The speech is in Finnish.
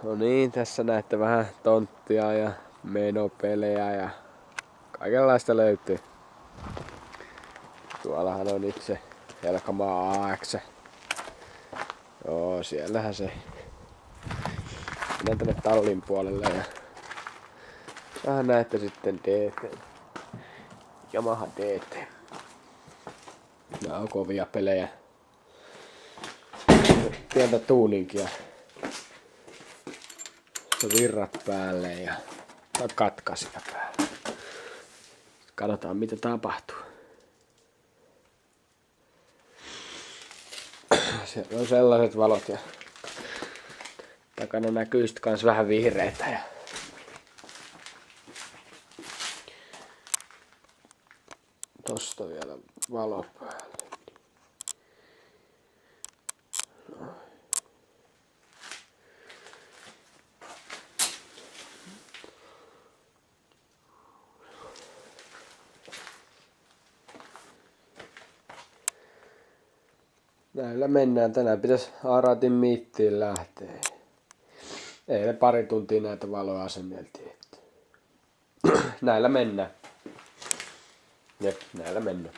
No niin, tässä näette vähän tonttia ja menopelejä ja kaikenlaista löytyy. Tuollahan on itse Helkamaa AX. Joo, siellähän se. Mennään tänne tallin puolelle ja vähän näette sitten DT. Yamaha DT. Nää on kovia pelejä. Pientä tuuninkia. Virrat päälle ja katkaisija päälle. Katsotaan mitä tapahtuu. Siellä on sellaiset valot ja takana näkyy sit kans vähän vihreitä ja tosta vielä valo päälle. Näillä mennään. Tänään pitäisi Aratin mittiin lähteä. Eilen pari tuntia näitä valoja asenneltiin. Näillä mennään. Jep, näillä mennään.